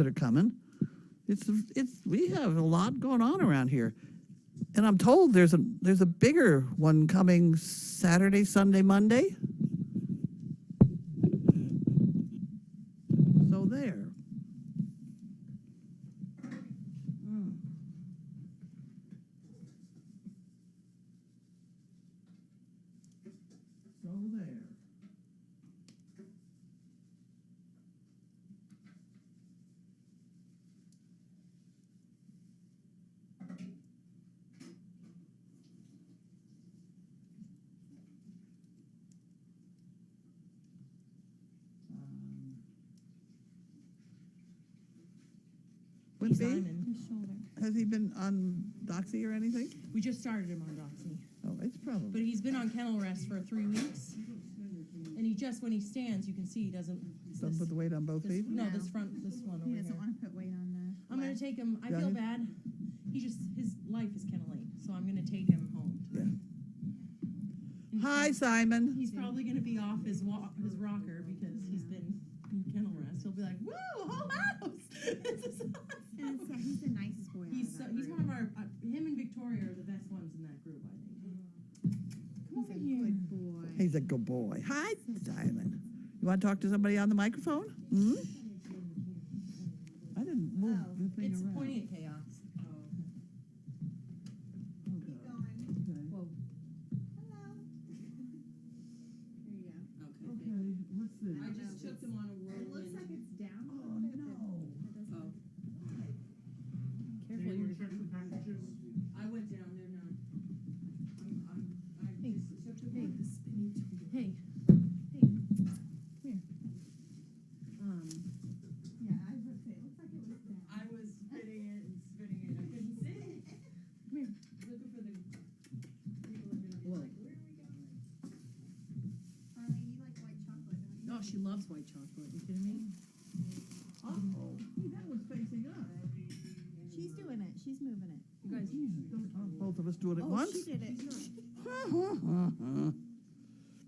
that are coming. We have a lot going on around here. And I'm told there's a bigger one coming Saturday, Sunday, Monday. So there. So there. Would be? Simon. His shoulder. Has he been on Doxy or anything? We just started him on Doxy. Oh, it's probably. But he's been on kennel rest for 3 weeks. And he just, when he stands, you can see he doesn't. Doesn't put the weight on both feet? No, this one over He here. doesn't want to put weight on the. I'm going to take him, I Yeah, feel he- bad. His life is kenneling, so I'm going to take him home. Yeah. And Hi, Simon. He's probably going to be off his rocker because he's been in kennel rest. He'll be like, whoa, whole house! This is awesome. And he's the nicest boy. He's one of our, him and Victoria are the best ones in that group, I think. Come over here. Good boy. He's a good boy. Hi, Simon. You want to talk to somebody on the microphone? Hmm? I didn't move the thing It's around. pointing at chaos. Keep going. Whoa. Hello. There you go. Okay, what's this? I just took them on a It whirlwind. looks like it's down. Oh, a little bit, no. but it doesn't- Careful, you're. I went down there now. I Hey, just took the hey, one. Hey, Yeah, I was gonna say, it looks like it was down. I was spitting it and spitting it. I couldn't see. come here. Looking for the people are gonna be Whoa. like, where are we going? Arlene, you like white chocolate, don't you? Oh, she loves white chocolate. You kidding me? Uh-oh. Hey, that was facing up. She's doing it. She's moving it. You guys, Both of us do it at Oh, once? she did it.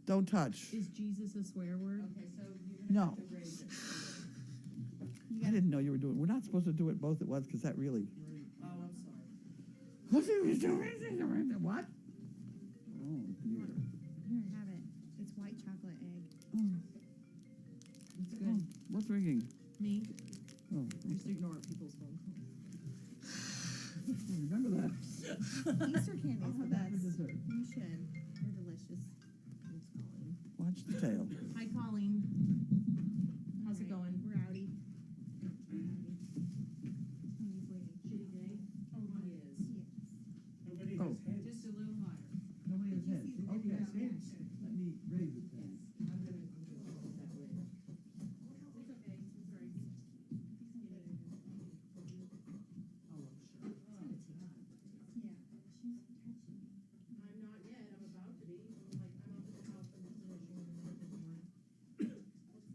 Don't touch. is Jesus a swear word? Okay, so you're No. gonna have to raise it. I didn't know you were doing. We're not supposed to do it both at once because that really. Oh, I'm sorry. What? What? Oh dear. Here, have it. It's white chocolate egg. It's Oh, good. what's ringing? Me? Oh, Just ignore people's phone calls. remember that. Easter candies I'll the have that for best. dessert. You should. They're delicious. It's Colleen. Watch the tail. Hi, Colleen. How's it All right, going? We're outie. Tony's waiting. Shitty day? Oh, he is. Yes. Oh, Just a little higher. nobody has Did you head. see the Okay, video? let me raise it then. I'm gonna put that way. It's okay, it's all right. Oh, I'm sure. Yeah. She's touching. I'm not yet, I'm about to be. I'm like, I'm up at the house, I'm just finishing. What's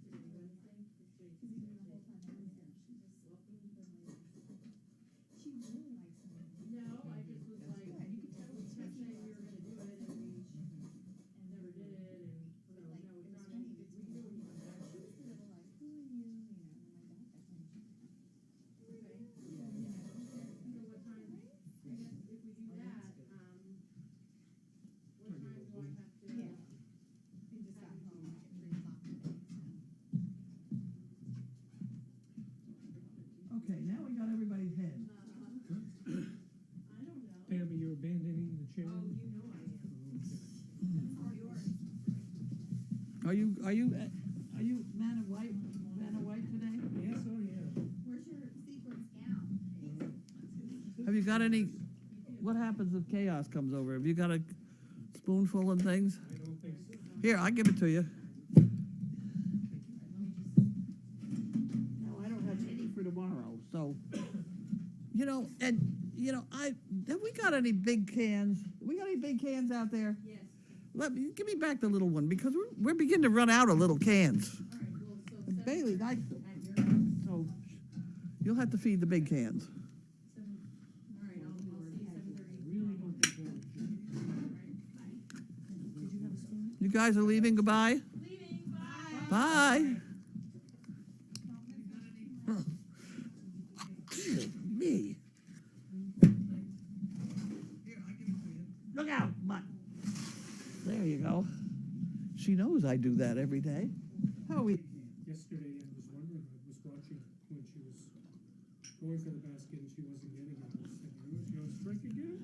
today, Wednesday? Because even the whole time I was there, she just she really likes me. No, I just was like, you could tell we kept saying we were gonna do it, and we never did it, and so, Like, no, it it's was not, funny we because can do it when you come back. she was a little like, who are you? You know, and my dad got home. Okay. So what time, I guess if we do that, what time do I have to? Yeah. We just got home like at 3 o'clock today, Okay, now we got everybody's head. I don't know. Tammy, you're abandoning the Oh, challenge? you know I am. It's all yours. Are you man of white today? Yes, oh, yeah. Where's your sequins gown? Have you got any? What happens if chaos comes over? Have you got a spoonful and things? I don't think so. Here, I'll give it to you. No, I don't have any for tomorrow, so. Have we got any big cans? We got any big cans out there? Yes. Give me back the little one, because we're beginning to run out of little cans. All right, well, so And Bailey likes them, at your house, so you'll have to feed the big cans. all right, I'll see you 7:30. Really don't think Did you have a spoon? You guys are leaving, goodbye? Leaving, bye. Bye. go. She knows I do that every day. How are we? Yesterday, I was wondering, I was watching when she was going for the basket and she wasn't getting it. I was thinking, oh, is she on strike again?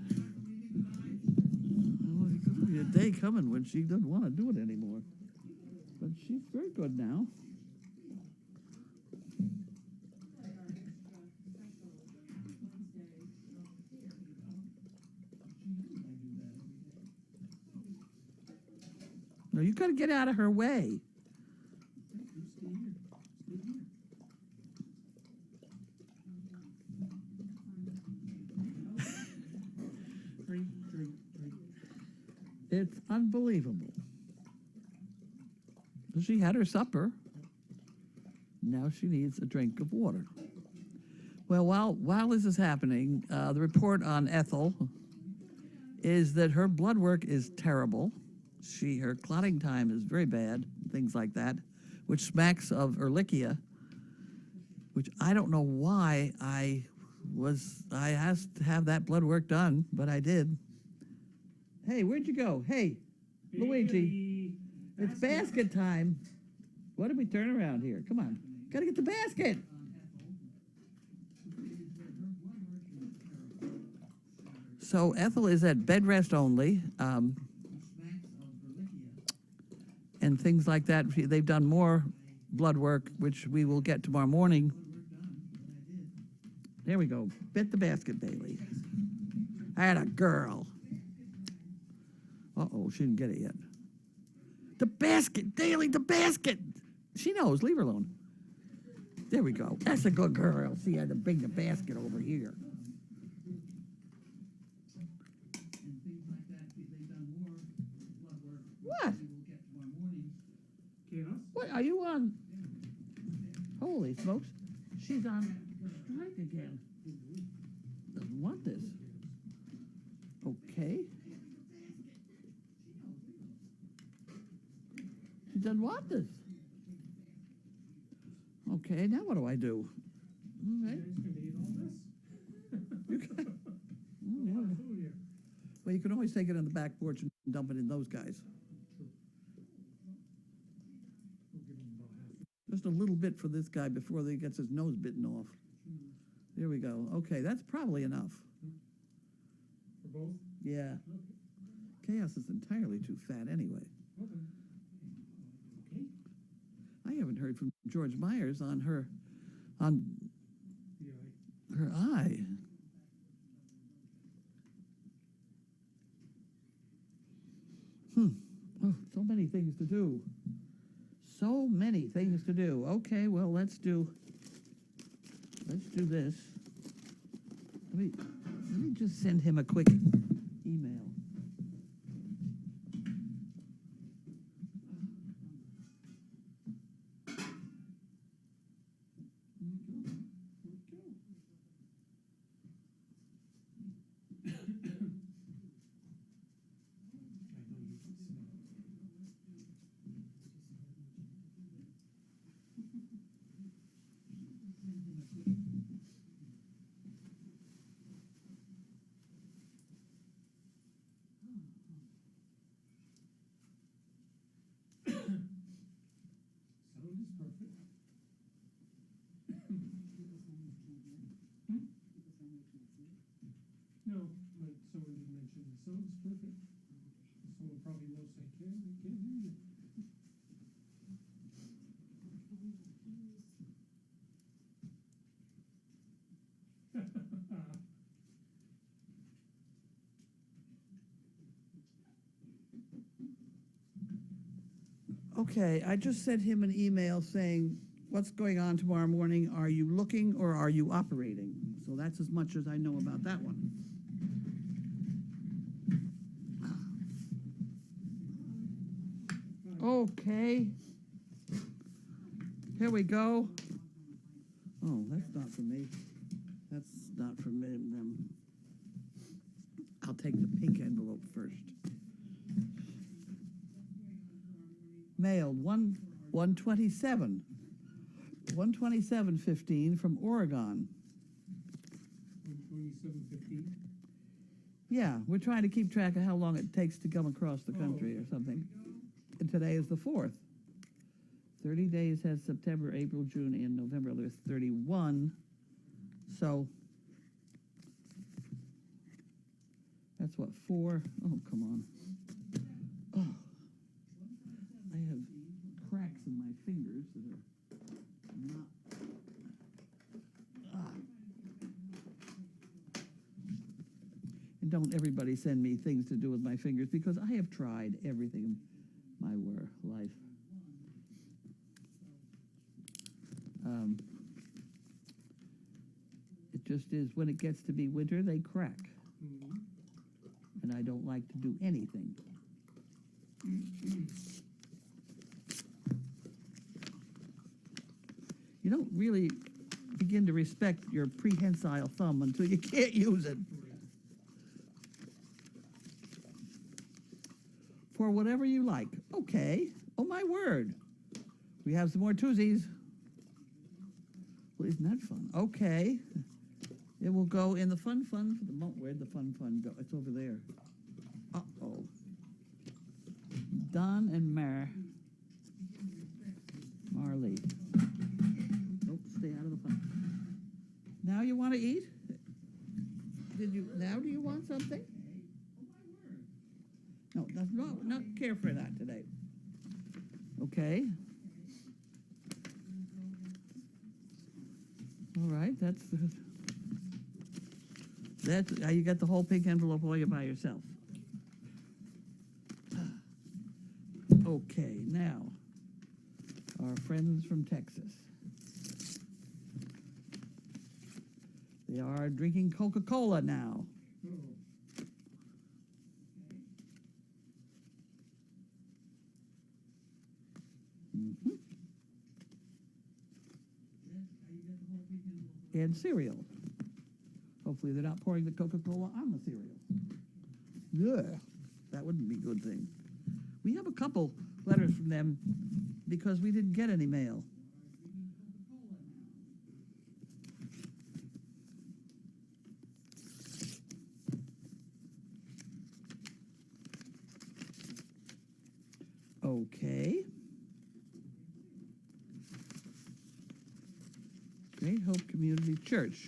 Well, there's going to be a day coming when she doesn't want to do it anymore. But she's very good now. No, you got to get out of her way. You stay here. Stay here. Drink, drink, drink. It's unbelievable. She had her supper. Now she needs a drink of water. Well, while this is happening, the report on Ethel is that her blood work is terrible. Her clotting time is very bad, things like that, which smacks of Ehrlichia, which I don't know why I asked to have that blood work done, but I did. Hey, where'd you go? Hey, Luigi, it's basket time. What did we turn around here? Come on, gotta get the basket. So Ethel is at bed rest only. And things like that. They've done more blood work, which we will get tomorrow morning. There we go. Bet the basket, Bailey. I had a girl. Uh-oh, she didn't get it yet. The basket, Daly, the basket. She knows, leave her alone. There we go. That's a good girl. See, I had to bring the basket over here. What? Chaos? What, are you on? Holy smokes. She's on strike again. Doesn't want this. Okay. She doesn't want this. Okay, now what do I do? All right. You guys gonna eat all this? You can, A lot of food here. well, you can always take it on the back porch and dump it in those guys. True. We'll give him about half. Just a little bit for this guy before he gets his nose bitten off. There we go. Okay, that's probably enough. For both? Yeah. Okay. Chaos is entirely too fat anyway. Okay. Okay. I haven't heard from George Myers on her Yeah, eye. Oh, so many things to do. So many things to do. Okay, well, let's do this. Let me just send him a quick email. I know you can smell it. Sound is perfect. No, but someone did mention the sound is perfect. Someone probably will say, they can't hear you. Okay, I just sent him an email saying, what's going on tomorrow morning? Are you looking or are you operating? So that's as much as I know about that one. Okay. Here we go. Oh, that's not for me. That's not for me, them. I'll take the pink envelope first. Mailed 127. 127.15 from Oregon. 27:15. Yeah, we're trying to keep track of how long it takes to come across the country or something. And today is the 4th. 30 days has September, April, June, and November. There's 31. So that's what, 4? Oh, come on. Oh, I have cracks in my fingers that are not. Ah. And don't everybody send me things to do with my fingers, because I have tried everything in my life. It just is, when it gets to be winter, they crack. Mhm. And I don't like to do anything. You don't really begin to respect your prehensile thumb until you can't use it. For whatever you like. Okay. Oh, my word. We have some more twosies. Well, isn't that fun? Okay. It will go in the fun for the moment. Where'd the fun go? It's over there. Uh-oh. Don and Marley. Nope, stay out of the fun. Now you want to eat? Now do you want something? No, not care for that today. Okay. All right, that's you got the whole pink envelope all you by yourself. Okay, now our friends from Texas. They are drinking Coca-Cola now. Uh-oh. Mhm. And cereal. Hopefully they're not pouring the Coca-Cola on the cereal. Yeah, that wouldn't be a good thing. We have a couple letters from them because we didn't get any mail. Okay. Great Hope Community Church.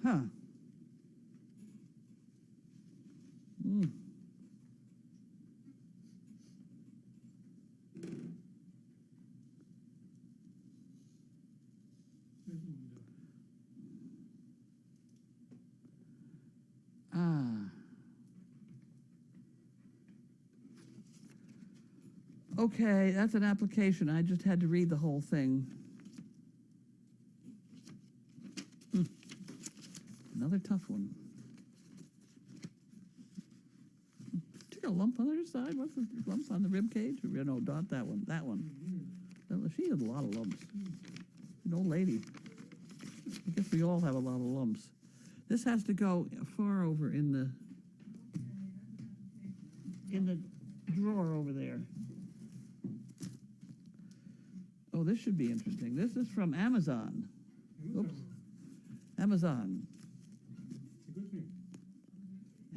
Huh. Mm. There's the window. Ah. Okay, that's an application. I just had to read the whole thing. Another tough one. Took a lump on her side. What's the lump on the rib cage? No, not that one. That one. She had a lot of lumps. An old lady. I guess we all have a lot of lumps. This has to go far over in the drawer over there. Oh, this should be interesting. This is from Amazon. Oops. Amazon. It's a good thing.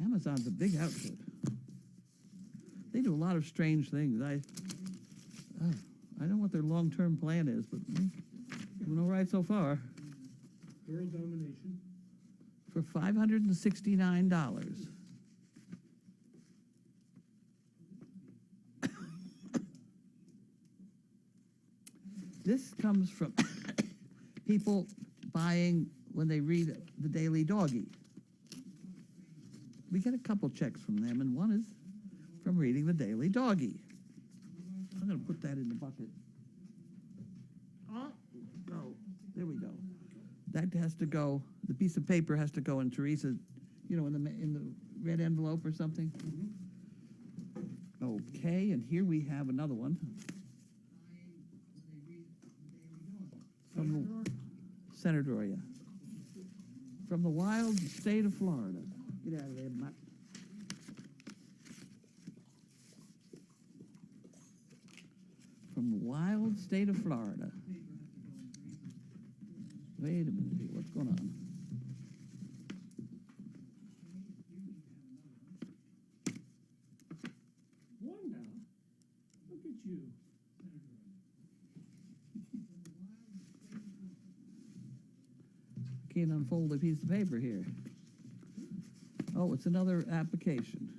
Amazon's a big outfit. They do a lot of strange things. I don't know what their long-term plan is, but we're all right so far. World domination. For $569. This comes from people buying when they read the Daily Doggie. We get a couple checks from them, and one is from reading the Daily Doggie. I'm going to put that in the bucket. Oh, go. There we go. That has to go. The piece of paper has to go in Teresa, in the red envelope or something. Okay, and here we have another one from the center drawer, yeah. From the wild state of Florida. Get out of there, mutt. From the wild state of Florida. Wait a minute here, what's going on? Wanda, look at you. Can't unfold a piece of paper here. Oh, it's another application.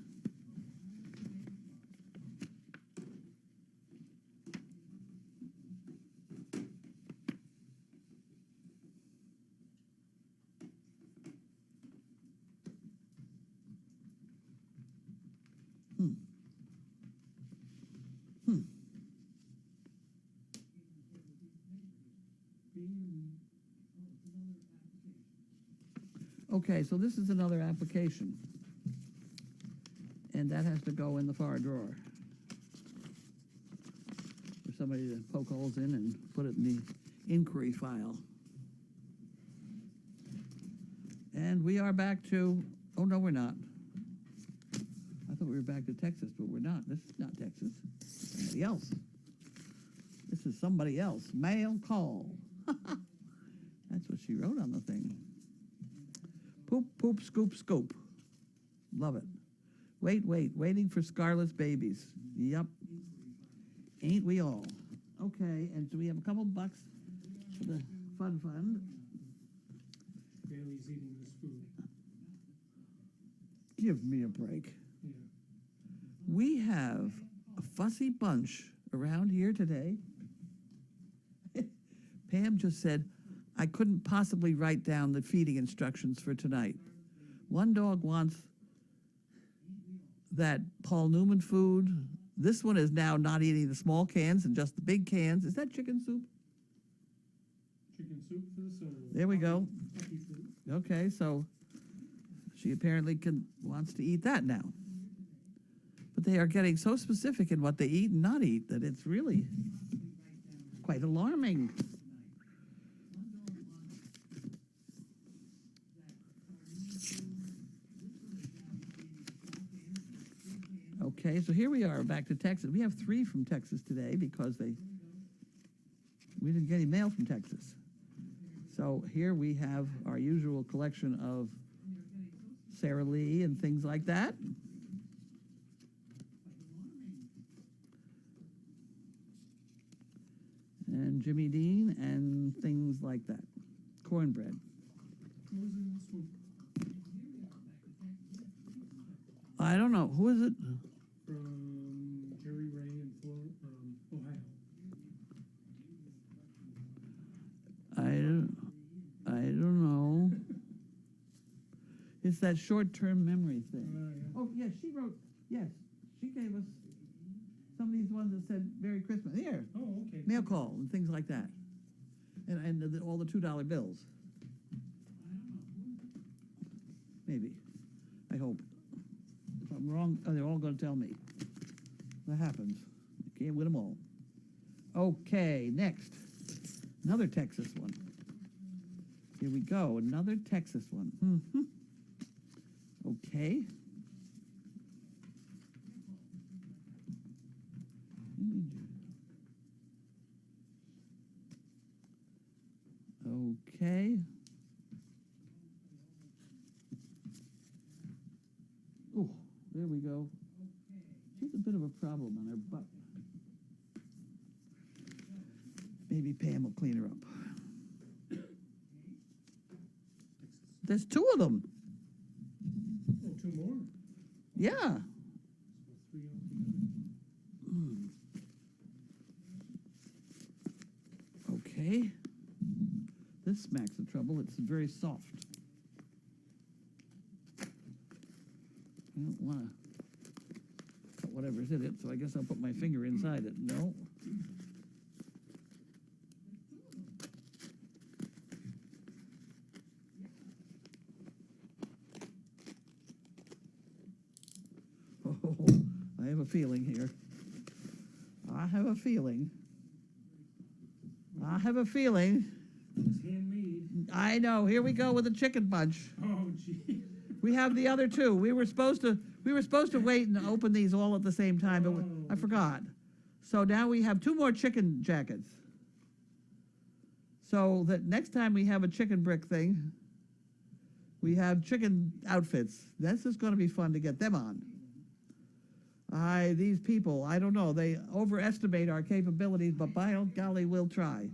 Okay, so this is another application. And that has to go in the far drawer. For somebody to poke holes in and put it in the inquiry file. And we are back to, oh no, we're not. I thought we were back to Texas, but we're not. This is not Texas. Somebody else. This is somebody else. Mail call. That's what she wrote on the thing. Poop, poop, scoop, scoop. Love it. Waiting for Scarlet's babies. Yup. Ain't we all? Okay, and so we have a couple bucks for the fun fund. Bailey's eating this food. Give me a break. Yeah. We have a fussy bunch around here today. Pam just said, I couldn't possibly write down the feeding instructions for tonight. One dog wants that Paul Newman food. This one is now not eating the small cans and just the big cans. Is that chicken soup? Chicken soup for the soul. There we go. Puppy food. Okay, so she apparently wants to eat that now. But they are getting so specific in what they eat and not eat that it's really quite alarming. Okay, so here we are back to Texas. We have 3 from Texas today because we didn't get any mail from Texas. So here we have our usual collection of Sara Lee and things like that. And Jimmy Dean and things like that. Cornbread. Who's in this one? I don't know. Who is it? From Jerry Ray in Ohio. I don't know. It's that short-term memory thing. Yeah. Oh, yes, she wrote, yes, she gave us some of these ones that said Merry Christmas. Here, Oh, okay. mail call and things like that. And all the $2 bills. Maybe. I hope. If I'm wrong, they're all going to tell me. That happens. You can't win them all. Okay, next. Another Texas one. Here we go. Another Texas one. Mm-hmm. Okay. Okay. Oh, there we go. She's a bit of a problem on her butt. Maybe Pam will clean her up. There's 2 of them. Oh, 2 more. Yeah. So 3 altogether. Okay. This smacks of trouble. It's very soft. I don't want to cut whatever's in it, so I guess I'll put my finger inside it. No. Oh, I have a feeling here. I have a feeling. I have a feeling. It's handmade. I know. Here we go with the chicken bunch. Oh, gee. We have the other two. We were supposed to wait and open these all at the same time, but I forgot. So now we have two more chicken jackets. So that next time we have a chicken brick thing, we have chicken outfits. This is going to be fun to get them on. These people, I don't know, they overestimate our capabilities, but by golly, we'll try.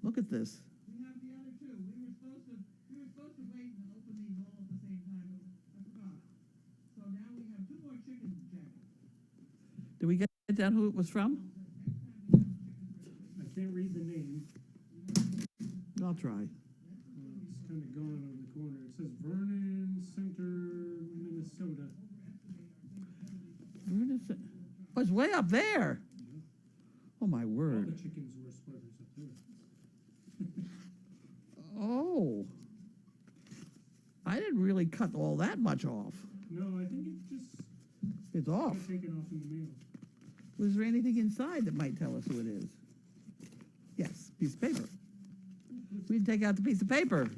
Look at this. We have the other two. We were supposed to wait and open these all at the same time, but I forgot. So now we have two more chicken jackets. Did we get down who it was from? I can't read the name. I'll try. It's kind of gone on the corner. It says Vernon Center, Minnesota. Where is it? Oh, it's way up there. Oh, my All word. the chickens were spreaders up there. Oh. I didn't really cut all that much off. No, I think it just It's off. got taken off in the mail. Was there anything inside that might tell us who it is? Yes, piece of paper. We didn't take out the piece of paper.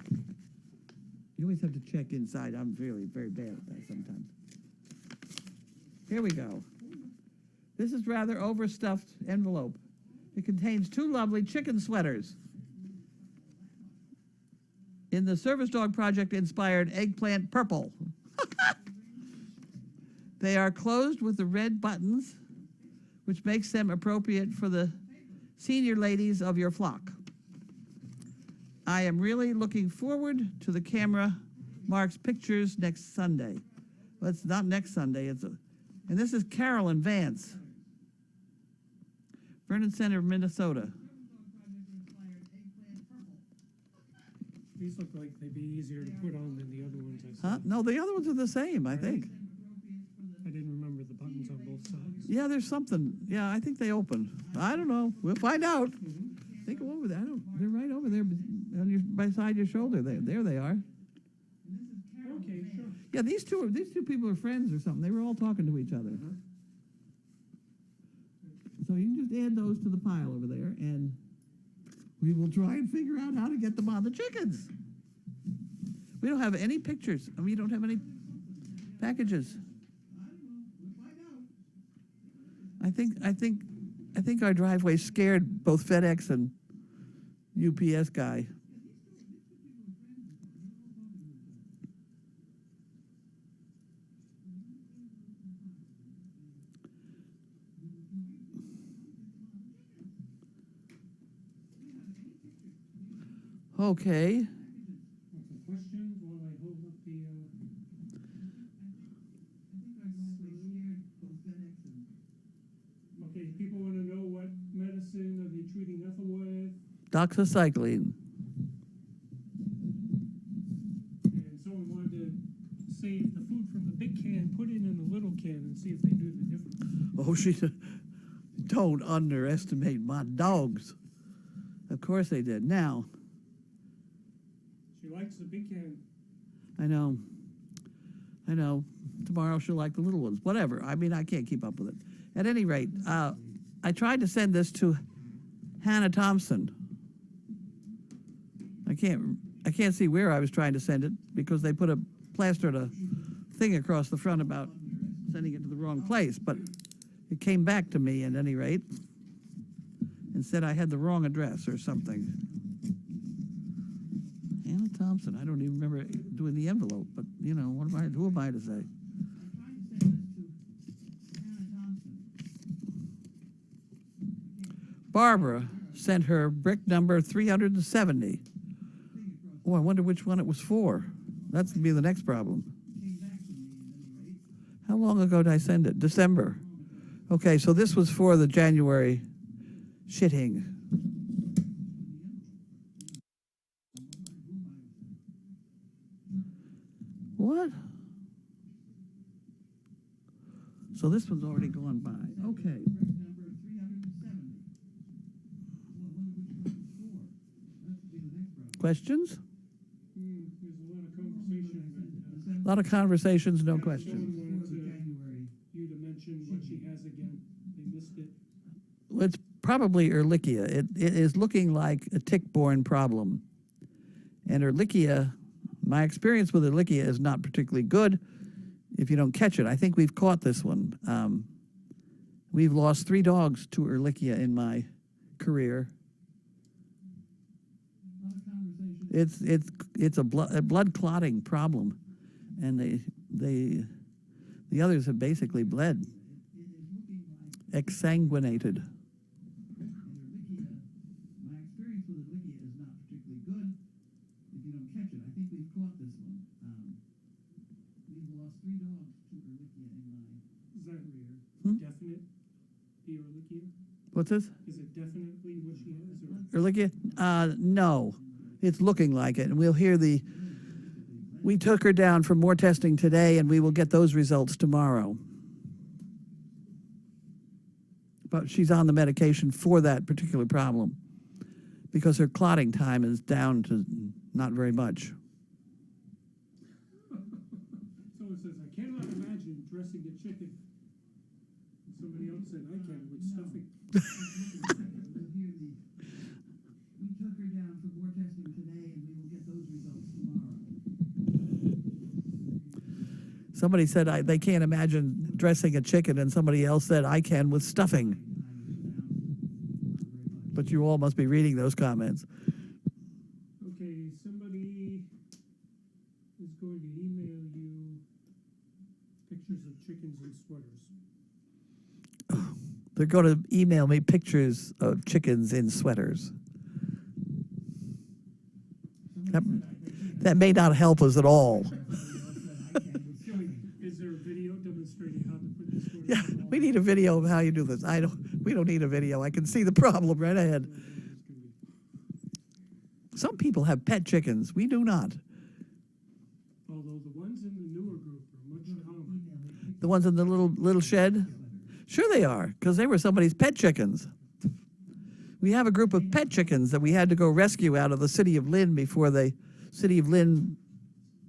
You always have to check inside. I'm really very bad at that sometimes. Here we go. This is rather overstuffed envelope. It contains two lovely chicken sweaters. In the Service Dog Project inspired eggplant purple. They are closed with the red buttons, which makes them appropriate for the senior ladies of your flock. I am really looking forward to the camera Mark's pictures next Sunday. Well, it's not next Sunday, and this is Carolyn Vance, Vernon Center, Minnesota. These look like they'd be easier to put on than the other ones I saw. Huh? No, the other ones are the same, I think. I didn't remember the buttons on both sides. Yeah, there's something. Yeah, I think they open. I don't know. We'll find out. Mhm. They go over there. They're right over there beside your shoulder. There they are. Okay, sure. Yeah, these two people are friends or something. They were all talking to each other. So you can just add those to the pile over there, and we will try and figure out how to get them on the chickens. We don't have any pictures. I mean, we don't have any packages. I think our driveway scared both FedEx and UPS guy. Okay. Want some questions while I hold up the, okay, people want to know what medicine are they treating Ethel with? Doxycycline. And someone wanted to save the food from the big can, put it in the little can and see if they knew the difference. Oh, she said, don't underestimate my dogs. Of course they did. Now, She likes the big can. I know. Tomorrow she'll like the little ones. Whatever. I mean, I can't keep up with it. At any rate, I tried to send this to Hannah Thompson. I can't see where I was trying to send it because they put a plastered a thing across the front about sending it to the wrong place. But it came back to me at any rate and said I had the wrong address or something. Hannah Thompson. I don't even remember doing the envelope, but you know, who am I to say? Barbara sent her brick number 370. Oh, I wonder which one it was for. That's gonna be the next problem. How long ago did I send it? December. Okay, so this was for the January shitting. What? So this one's already gone by. Okay. Questions? There's a lot of conversation, but, A lot of conversations, no someone questions. wanted you to mention mention what she has again? They missed it. Well, it's probably Ehrlichia. It is looking like a tick-borne problem. And Ehrlichia, my experience with Ehrlichia is not particularly good if you don't catch it. I think we've caught this one. We've lost 3 dogs to Ehrlichia in my career. It's a blood clotting problem, and the others have basically bled, exsanguinated. My experience with Ehrlichia is not particularly good if you don't catch it. I think we've caught this one. We've lost 3 dogs to Ehrlichia in my Is that Hmm? definite, the Ehrlichia? What's this? Is it definitely what she has, or? Ehrlichia? No, it's looking like it, and we'll hear the. We took her down for more testing today, and we will get those results tomorrow. But she's on the medication for that particular problem because her clotting time is down to not very much. Someone says, I cannot imagine dressing a chicken. Somebody else said, I can with stuffing. We took her down for more testing today, and we will get those results tomorrow. Somebody said they can't imagine dressing a chicken, and somebody else said I can with stuffing. But you all must be reading those comments. Okay, somebody is going to email you pictures of chickens and sweaters. They're going to email me pictures of chickens in sweaters. That may not help us at all. Is there a video demonstrating how to put this sweater Yeah, on? we need a video of how you do this. We don't need a video. I can see the problem right ahead. Some people have pet chickens. We do not. Although the ones in the newer group are much calmer. The ones in the little shed? Sure they are, because they were somebody's pet chickens. We have a group of pet chickens that we had to go rescue out of the city of Lynn before the city of Lynn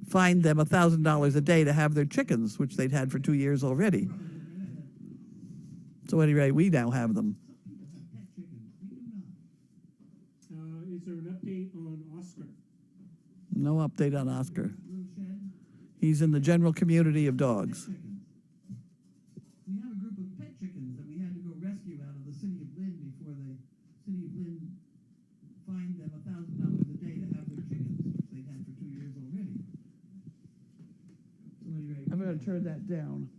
fined them $1,000 a day to have their chickens, which they'd had for 2 years already. So anyway, we now have them. Is there an update on Oscar? No update on Oscar. He's in the general community of dogs. We have a group of pet chickens that we had to go rescue out of the city of Lynn before the city of Lynn fined them $1,000 a day to have their chickens, which they'd had for 2 years already. So anyway, I'm going to turn that down.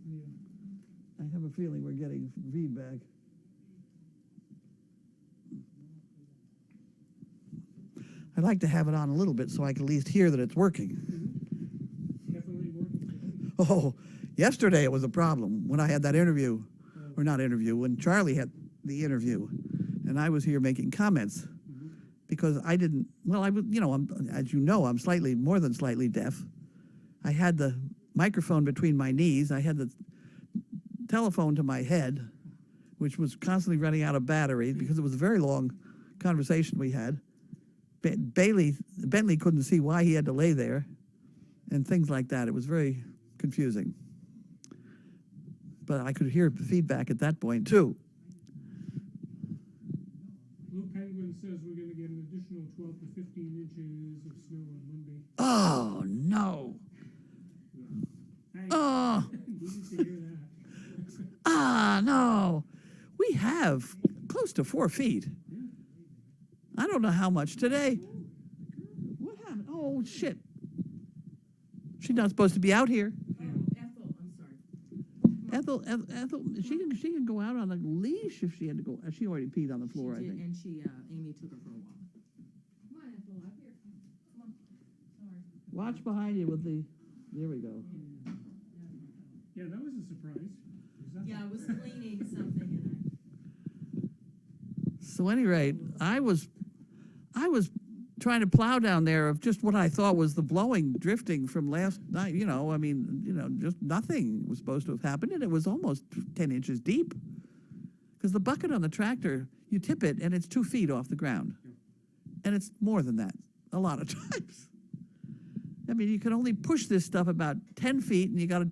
I have a feeling we're getting feedback. I'd like to have it on a little bit so I can at least hear that it's working. Definitely working. Oh, yesterday it was a problem when I had that interview, or not interview, when Charlie had the interview, and I was here making comments because I didn't, well, I was, as you know, I'm slightly, more than slightly deaf. I had the microphone between my knees. I had the telephone to my head, which was constantly running out of battery because it was a very long conversation we had. Bentley couldn't see why he had to lay there and things like that. It was very confusing. But I could hear feedback at that point, too. Blue Penguin says we're going to get an additional 12 to 15 inches of snow on Monday. Oh, no. Hey, Oh, needed to hear that. no. We have close to 4 feet. I don't know how much today. What happened? Oh, shit. She's not supposed to be out here. Ethel, I'm sorry. Ethel, she can go out on a leash if she had to go. She already peed on the floor, I She did, think. and Amy took her for a walk. Come on, Ethel, up here. Come on. Sorry. Watch behind you with the. There we go. Yeah, that was a surprise. Is that Yeah, I was cleaning something and So, at any rate, I was trying to plow down there of just what I thought was the blowing, drifting from last night. Just nothing was supposed to have happened, and it was almost 10 inches deep. Because the bucket on the tractor, you tip it, and it's 2 feet off the ground. And it's more than that, a lot of times. I mean, you can only push this stuff about 10 feet, and you got to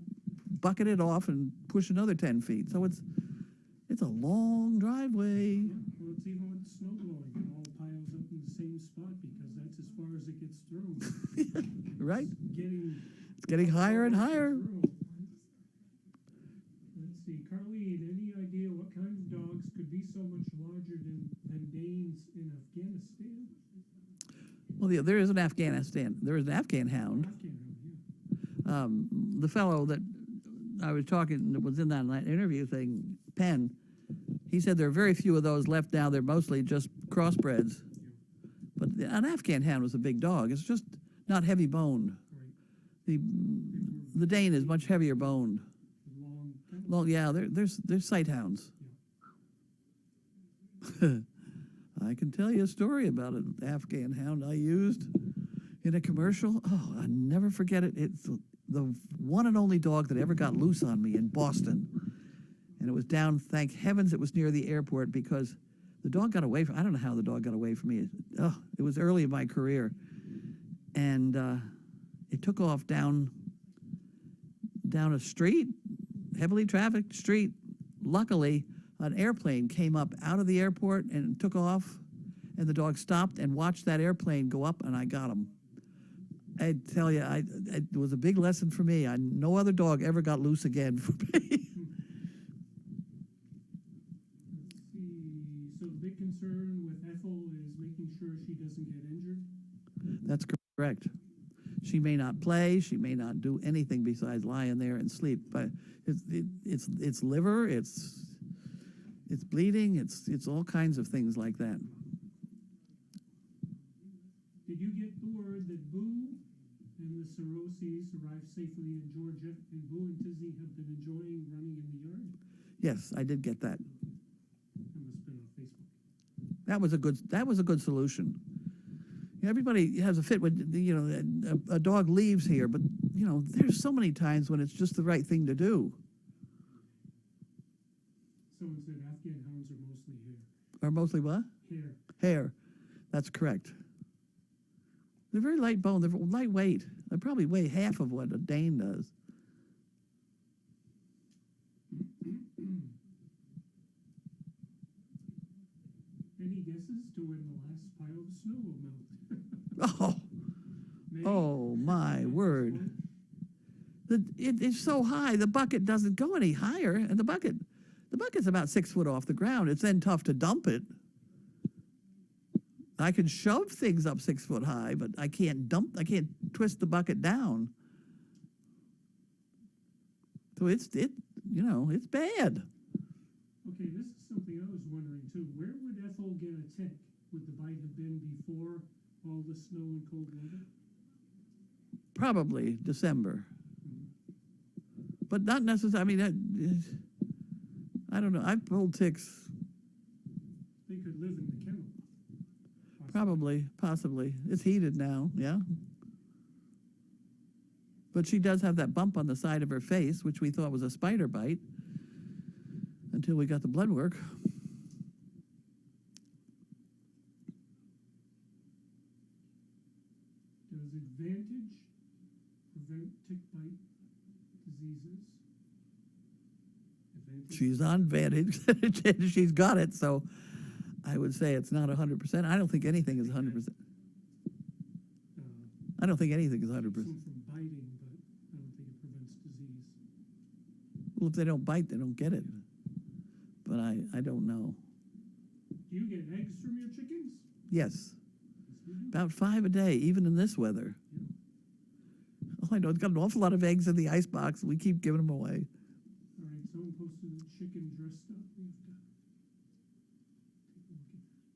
bucket it off and push another 10 feet. So it's a long driveway. Yeah, well, it's even with the snow blowing, it all piles up in the same spot because that's as far as it gets through. Right? It's It's getting higher and higher. through. Let's see, Carleen, any idea what kind of dogs could be so much larger than Danes in Afghanistan? Well, there is an Afghanistan. There is an Afghan hound. The fellow that I was talking that was in that interview thing, Penn, he said there are very few of those left now. They're mostly just crossbreds. But an Afghan hound was a big dog. It's just not heavy boned. Right. The Dane is much heavier boned. Long, kind of Well, yeah, there's sight hounds. I can tell you a story about an Afghan hound I used in a commercial. Oh, I never forget it. It's the one and only dog that ever got loose on me in Boston. And it was down, thank heavens it was near the airport, because the dog got away from, I don't know how the dog got away from me. It was early in my career. And it took off down a street, heavily trafficked street. Luckily, an airplane came up out of the airport and took off, and the dog stopped and watched that airplane go up, and I got him. I tell you, it was a big lesson for me. No other dog ever got loose again for me. Let's see. So the big concern with Ethel is making sure she doesn't get injured. That's correct. She may not play. She may not do anything besides lying there and sleep. But it's liver. It's bleeding. It's all kinds of things like that. Did you get the word that Boo and the Sorosies arrived safely in Georgia, and Boo and Tizzy have been enjoying running in the yard? Yes, I did get that. That must have been on Facebook. That was a good solution. Everybody has a fit when a dog leaves here, but there's so many times when it's just the right thing to do. Someone said Afghan hounds are mostly hair. Or mostly what? Hair. Hair. That's correct. They're very light bone. They're lightweight. They probably weigh half of what a Dane does. Any guesses to when the last pile of snow will melt? Oh, May? oh my word! It's so high. The bucket doesn't go any higher, and the bucket's about 6 foot off the ground. It's then tough to dump it. I can shove things up 6 foot high, but I can't twist the bucket down. So it's bad. Okay, this is something I was wondering too. Where would Ethel get a tick? Would the bite have been before all the snow and cold weather? Probably December. But not necessarily. I mean, I don't know. I've pulled ticks. They could live in the kennel. Probably, possibly. It's heated now, yeah. But she does have that bump on the side of her face, which we thought was a spider bite, until we got the blood work. Does Advantage prevent tick bite diseases? Advantage? She's on Vantage. She's got it, so I would say it's not 100%. I don't think anything is 100%. I don't think anything is 100%. Keeps them from biting, but I don't think it prevents disease. Well, if they don't bite, they don't get it. But I don't know. Do you get eggs from your chickens? Yes, Yes, we do. about 5 a day, even in this weather. Oh, I know, it's got an awful lot of eggs in the icebox. We keep giving them away. All right, someone posted a chicken dressed up. We have to take a look at that.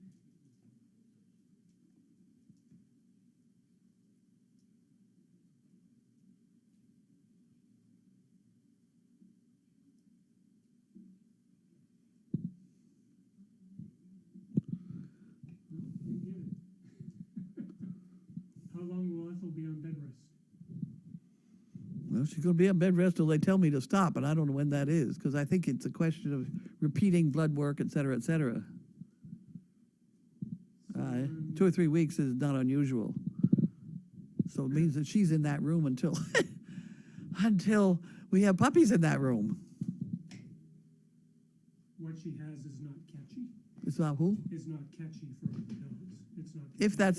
No, didn't get it. How long will Ethel be on bed rest? Well, she's going to be on bed rest till they tell me to stop, and I don't know when that is, because I think it's a question of repeating blood work, et cetera, et cetera. So, 2 or 3 weeks is not unusual. So it means that she's in that room until until we have puppies in that room. What she has is not catchy, It's not who? is not catchy for the dogs. It's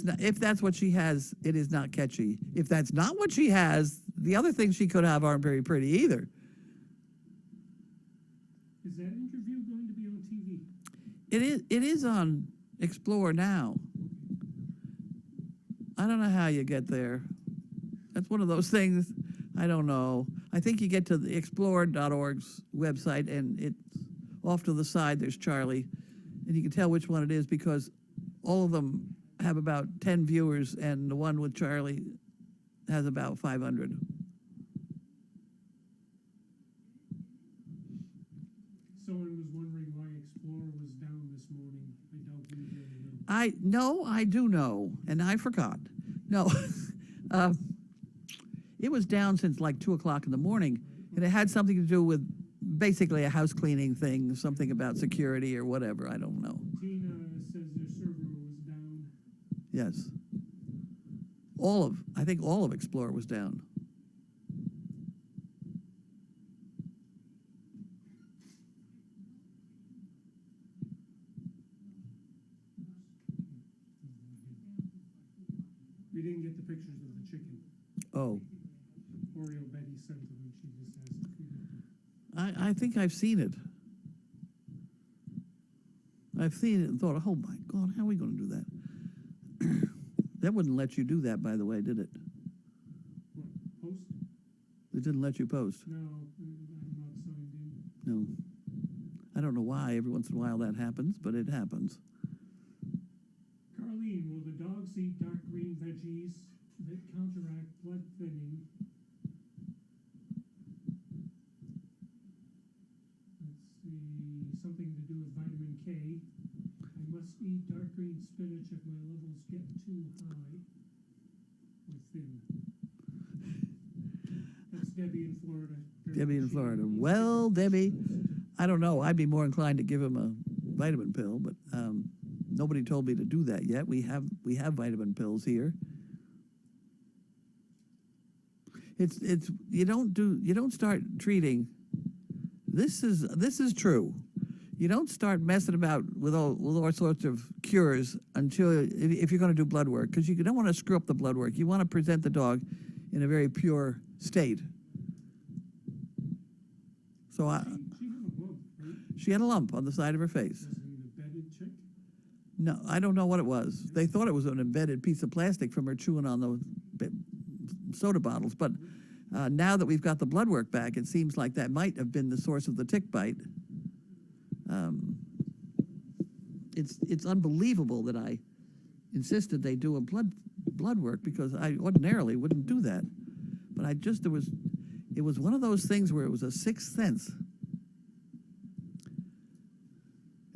not. If that's what she has, it is not catchy. If that's not what she has, the other things she could have aren't very pretty either. Is that interview going to be on TV? It is on Explore now. I don't know how you get there. That's one of those things, I don't know. I think you get to the explore.org's website, and it's off to the side, there's Charlie. And you can tell which one it is because all of them have about 10 viewers, and the one with Charlie has about 500. Someone was wondering why Explorer was down this morning. I doubt you really know. I do know, and I forgot. No, it was down since like 2 o'clock in the morning, and it had something to do with basically a house cleaning thing, something about security or whatever. I don't know. Tina says their server was down. Yes, I think all of Explorer was down. We didn't get the pictures of the chicken. Oh, Oriole Betty sent them and she just asked if we got them. I think I've seen it. I've seen it and thought, oh my God, how are we going to do that? That wouldn't let you do that, by the way, did it? What, post? It didn't let you post. No, I'm not signed in. No. I don't know why every once in a while that happens, but it happens. Carlene, will the dogs eat dark green veggies that counteract blood thinning? Let's see, something to do with vitamin K. I must eat dark green spinach if my levels get too high or thin. That's Debbie in Florida. Debbie in She Florida. eats Well, chicken. Debbie, I don't know. I'd be more inclined to give him a vitamin pill, but nobody told me to do that yet. We have vitamin pills here. It's you don't start treating. This is true. You don't start messing about with all sorts of cures until if you're going to do blood work, because you don't want to screw up the blood work. You want to present the dog in a very pure state. So She had a lump, right? she had a lump on the side of her face. Was it an embedded chick? No, I don't know what it was. They thought it was an embedded piece of plastic from her chewing on those soda bottles. But now that we've got the blood work back, it seems like that might have been the source of the tick bite. It's unbelievable that I insisted they do a blood work because I ordinarily wouldn't do that. But it was one of those things where it was a sixth sense.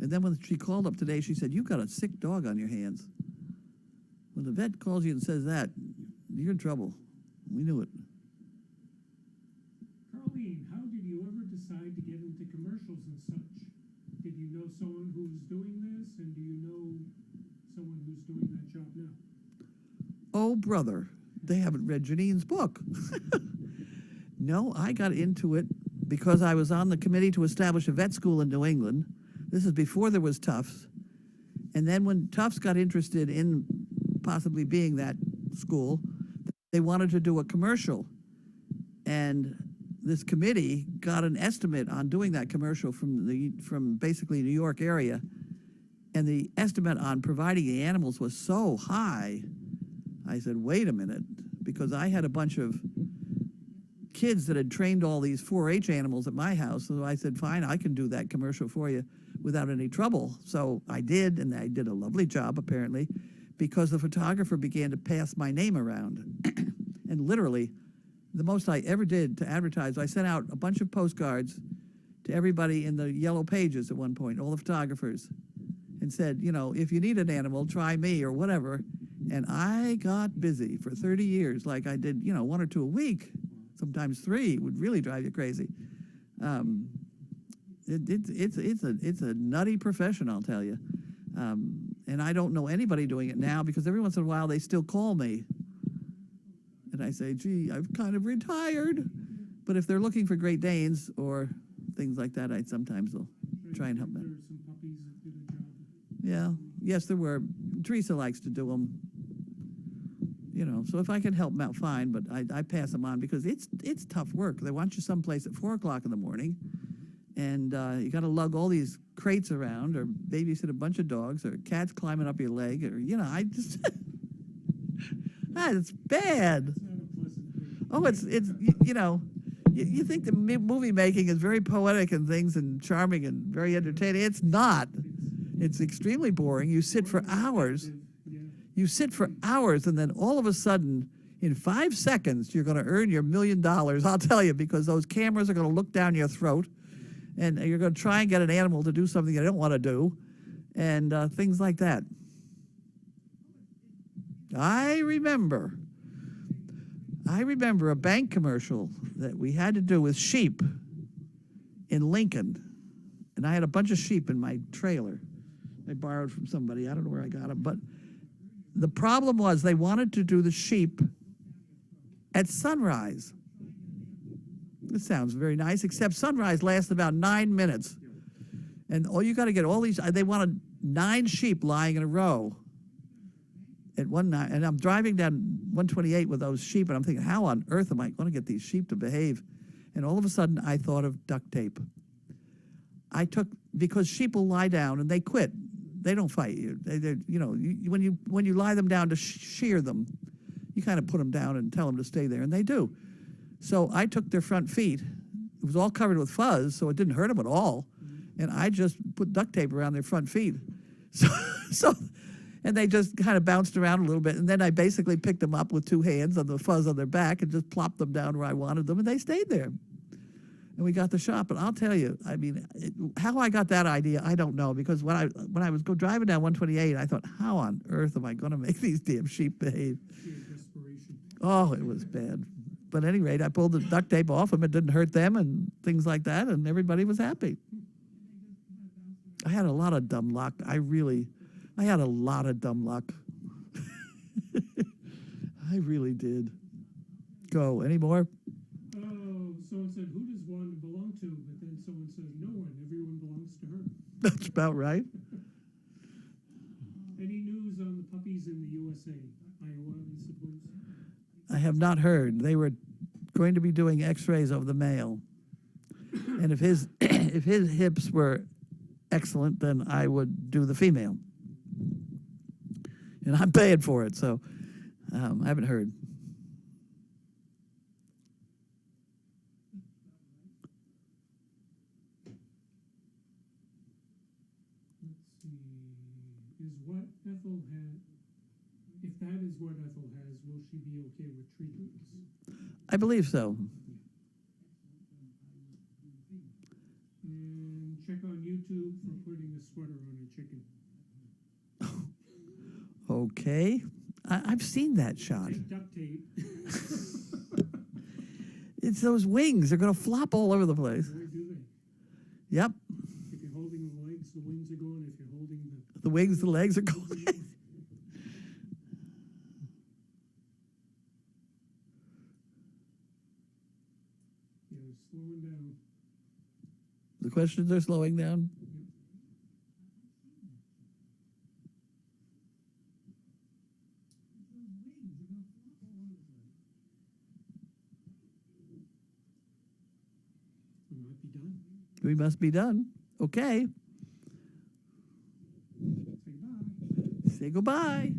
And then when she called up today, she said, "You've got a sick dog on your hands." When the vet calls you and says that, you're in trouble. We knew it. Carlene, how did you ever decide to get into commercials and such? Did you know someone who's doing this, and do you know someone who's doing that job now? Oh, brother, they haven't read Janine's book. No, I got into it because I was on the committee to establish a vet school in New England. This is before there was Tufts. And then when Tufts got interested in possibly being that school, they wanted to do a commercial. And this committee got an estimate on doing that commercial from basically New York area. And the estimate on providing the animals was so high, I said, wait a minute, because I had a bunch of kids that had trained all these 4-H animals at my house. So I said, fine, I can do that commercial for you without any trouble. So I did, and I did a lovely job, apparently, because the photographer began to pass my name around. And literally, the most I ever did to advertise, I sent out a bunch of postcards to everybody in the yellow pages at one point, all the photographers, and said, you know, if you need an animal, try me or whatever. And I got busy for 30 years, like I did, 1 or 2 a week. Sometimes 3 would really drive you crazy. It's a nutty profession, I'll tell you. And I don't know anybody doing it now because every once in a while they still call me. And I say, gee, I've kind of retired. But if they're looking for Great Danes or things like that, I sometimes will try and help them. There are some puppies that did a job. Yeah, yes, there were. Teresa likes to do them. You know, so if I can help them out, fine. But I pass them on because it's tough work. They want you someplace at 4 o'clock in the morning, and you got to lug all these crates around, or babysit a bunch of dogs, or cats climbing up your leg, or I just it's bad. It's not a pleasant thing. Oh, you think the movie making is very poetic and things and charming and very entertaining. It's not. It's extremely boring. You sit for hours. Yeah. You sit for hours, and then all of a sudden, in 5 seconds, you're going to earn your $1 million. I'll tell you, because those cameras are going to look down your throat, and you're going to try and get an animal to do something they don't want to do, and things like that. I remember a bank commercial that we had to do with sheep in Lincoln, and I had a bunch of sheep in my trailer. I borrowed from somebody. I don't know where I got them, but the problem was they wanted to do the sheep at sunrise. This sounds very nice, except sunrise lasts about 9 minutes. And all you got to get all these, they wanted 9 sheep lying in a row at one night. And I'm driving down 128 with those sheep, and I'm thinking, how on earth am I going to get these sheep to behave? And all of a sudden, I thought of duct tape. Because sheep will lie down and they quit. They don't fight you. When you lie them down to shear them, you kind of put them down and tell them to stay there, and they do. So I took their front feet. It was all covered with fuzz, so it didn't hurt them at all. And I just put duct tape around their front feet. And they just kind of bounced around a little bit. And then I basically picked them up with 2 hands on the fuzz on their back and just plopped them down where I wanted them, and they stayed there. And we got the shop. And I'll tell you, I mean, how I got that idea, I don't know. Because when I was driving down 128, I thought, how on earth am I going to make these damn sheep behave? Sheer desperation. Oh, it was bad. But at any rate, I pulled the duct tape off them. It didn't hurt them and things like that. And everybody was happy. I had a lot of dumb luck. I had a lot of dumb luck. I really did. Go. Any more? Oh, someone said, who does Wanda belong to? But then someone says, no one. Everyone belongs to her. That's about right. Any news on the puppies in the USA? Iowa, I suppose. I have not heard. They were going to be doing x-rays of the male. And if his hips were excellent, then I would do the female. And I'm paying for it, so I haven't heard. Let's see. Is what Ethel had, if that is what Ethel has, will she be okay with treatments? I believe so. And check on YouTube for putting a sweater on a chicken. Okay. I've seen that shot. Take duct tape. It's those wings. They're going to flop all over the place. Where do they? Yep. If you're holding the legs, the wings are going. If you're holding The wings, the legs are going. you're slowing down. The questions are slowing down. We might be done. We must be done. Okay. Say goodbye. Say goodbye.